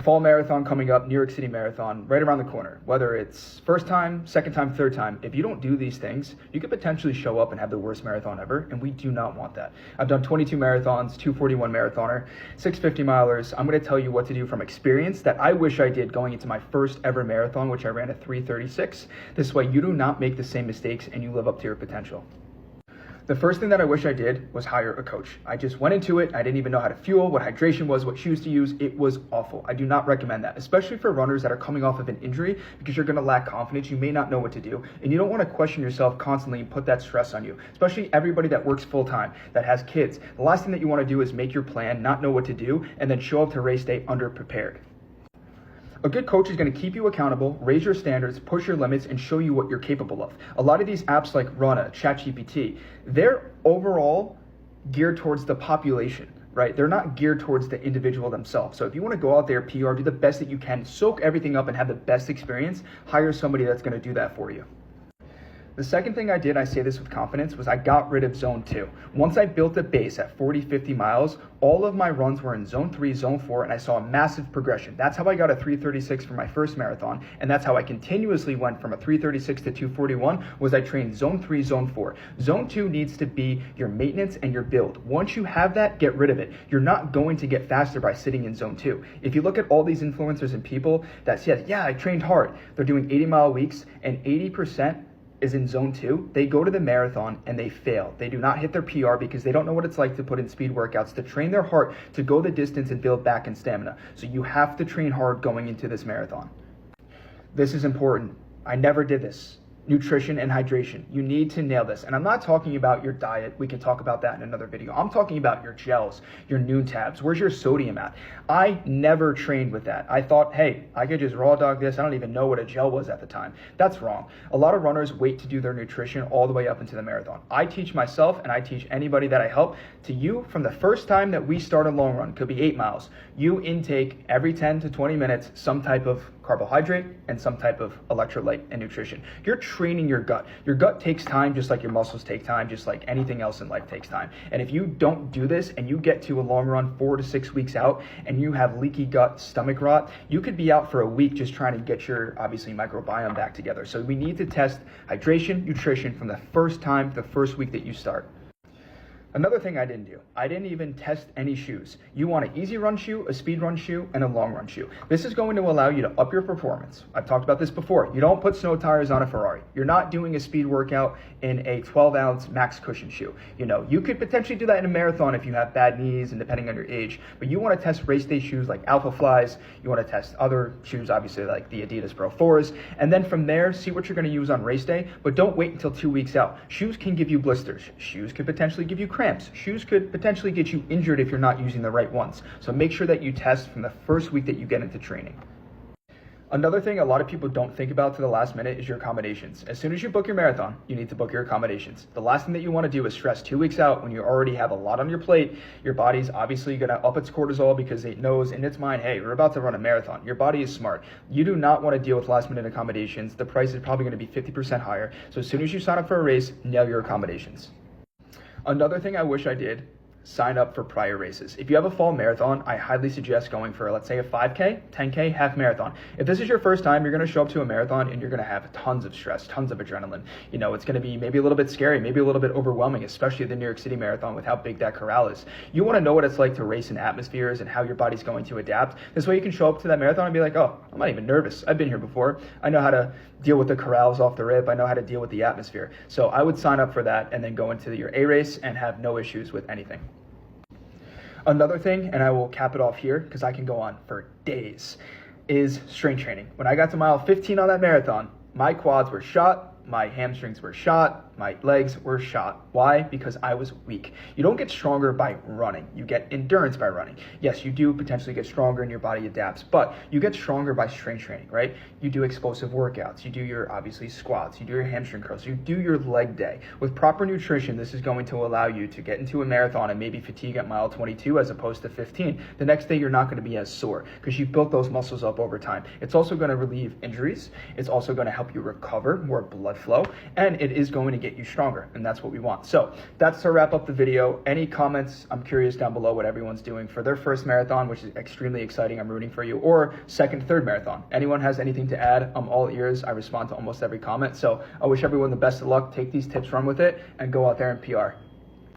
Fall marathon coming up, New York City Marathon, right around the corner. Whether it's first time, second time, third time, if you don't do these things, you could potentially show up and have the worst marathon ever, and we do not want that. I've done 22 marathons, 241 marathoner, 650 milers. I'm going to tell you what to do from experience that I wish I did going into my first ever marathon, which I ran at 3:36. This way you do not make the same mistakes and you live up to your potential. The first thing that I wish I did was hire a coach. I just went into it. I didn't even know how to fuel, what hydration was, what shoes to use. It was awful. I do not recommend that, especially for runners that are coming off of an injury, because you're going to lack confidence. You may not know what to do, and you don't want to question yourself constantly and put that stress on you, especially everybody that works full time, that has kids. The last thing that you want to do is make your plan, not know what to do, and then show up to race day underprepared. A good coach is going to keep you accountable, raise your standards, push your limits, and show you what you're capable of. A lot of these apps like Runa, ChatGPT, they're overall geared towards the population, right? They're not geared towards the individual themselves. So if you want to go out there, PR, do the best that you can, soak everything up and have the best experience, hire somebody that's going to do that for you. The second thing I did, I say this with confidence, was I got rid of zone 2. Once I built a base at 40, 50 miles, all of my runs were in zone 3, zone 4, and I saw a massive progression. That's how I got a 3:36 for my first marathon, and that's how I continuously went from a 3:36 to 2:41, was I trained zone 3, zone 4. Zone 2 needs to be your maintenance and your build. Once you have that, get rid of it. You're not going to get faster by sitting in zone 2. If you look at all these influencers and people that said, yeah, I trained hard, they're doing 80-mile weeks, and 80% is in zone 2, they go to the marathon and they fail. They do not hit their PR because they don't know what it's like to put in speed workouts, to train their heart, to go the distance and build back in stamina. So you have to train hard going into this marathon. This is important. I never did this. Nutrition and hydration. You need to nail this. And I'm not talking about your diet. We can talk about that in another video. I'm talking about your gels, your noon tabs. Where's your sodium at? I never trained with that. I thought, hey, I could just raw dog this. I don't even know what a gel was at the time. That's wrong. A lot of runners wait to do their nutrition all the way up into the marathon. I teach myself and I teach anybody that I help to you from the first time that we start a long run, could be 8 miles. You intake every 10 to 20 minutes some type of carbohydrate and some type of electrolyte and nutrition. You're training your gut. Your gut takes time just like your muscles take time, just like anything else in life takes time. And if you don't do this and you get to a long run 4 to 6 weeks out and you have leaky gut, stomach rot, you could be out for a week just trying to get your, obviously, microbiome back together. So we need to test hydration, nutrition from the first time, the first week that you start. Another thing I didn't do, I didn't even test any shoes. You want an easy run shoe, a speed run shoe, and a long run shoe. This is going to allow you to up your performance. I've talked about this before. You don't put snow tires on a Ferrari. You're not doing a speed workout in a 12-ounce max cushion shoe. You know, you could potentially do that in a marathon if you have bad knees and depending on your age, but you want to test race day shoes like Alpha Flies. You want to test other shoes, obviously, like the Adidas Pro 4s, and then from there, see what you're going to use on race day, but don't wait until 2 weeks out. Shoes can give you blisters. Shoes could potentially give you cramps. Shoes could potentially get you injured if you're not using the right ones. So make sure that you test from the first week that you get into training. Another thing a lot of people don't think about to the last minute is your accommodations. As soon as you book your marathon, you need to book your accommodations. The last thing that you want to do is stress 2 weeks out when you already have a lot on your plate. Your body's obviously going to up its cortisol because it knows in its mind, hey, we're about to run a marathon. Your body is smart. You do not want to deal with last minute accommodations. The price is probably going to be 50% higher. So as soon as you sign up for a race, nail your accommodations. Another thing I wish I did, sign up for prior races. If you have a fall marathon, I highly suggest going for, let's say, a 5K, 10K, half marathon. If this is your first time, you're going to show up to a marathon and you're going to have tons of stress, tons of adrenaline. You know, it's going to be maybe a little bit scary, maybe a little bit overwhelming, especially the New York City Marathon with how big that corral is. You want to know what it's like to race in atmospheres and how your body's going to adapt. This way you can show up to that marathon and be like, oh, I'm not even nervous. I've been here before. I know how to deal with the corrals off the rip. I know how to deal with the atmosphere. So I would sign up for that and then go into your A race and have no issues with anything. Another thing, and I will cap it off here because I can go on for days, is strength training. When I got to mile 15 on that marathon, my quads were shot, my hamstrings were shot, my legs were shot. Why? Because I was weak. You don't get stronger by running. You get endurance by running. Yes, you do potentially get stronger and your body adapts, but you get stronger by strength training, right? You do explosive workouts. You do your, obviously, squats. You do your hamstring curls. You do your leg day. With proper nutrition, this is going to allow you to get into a marathon and maybe fatigue at mile 22 as opposed to 15. The next day, you're not going to be as sore because you've built those muscles up over time. It's also going to relieve injuries. It's also going to help you recover more blood flow, and it is going to get get you stronger, and that's what we want. So that's to wrap up the video. Any comments? I'm curious down below what everyone's doing for their first marathon, which is extremely exciting. I'm rooting for you. Or second, third marathon. Anyone has anything to add? I'm all ears. I respond to almost every comment. So I wish everyone the best of luck. Take these tips, run with it, and go out there and PR.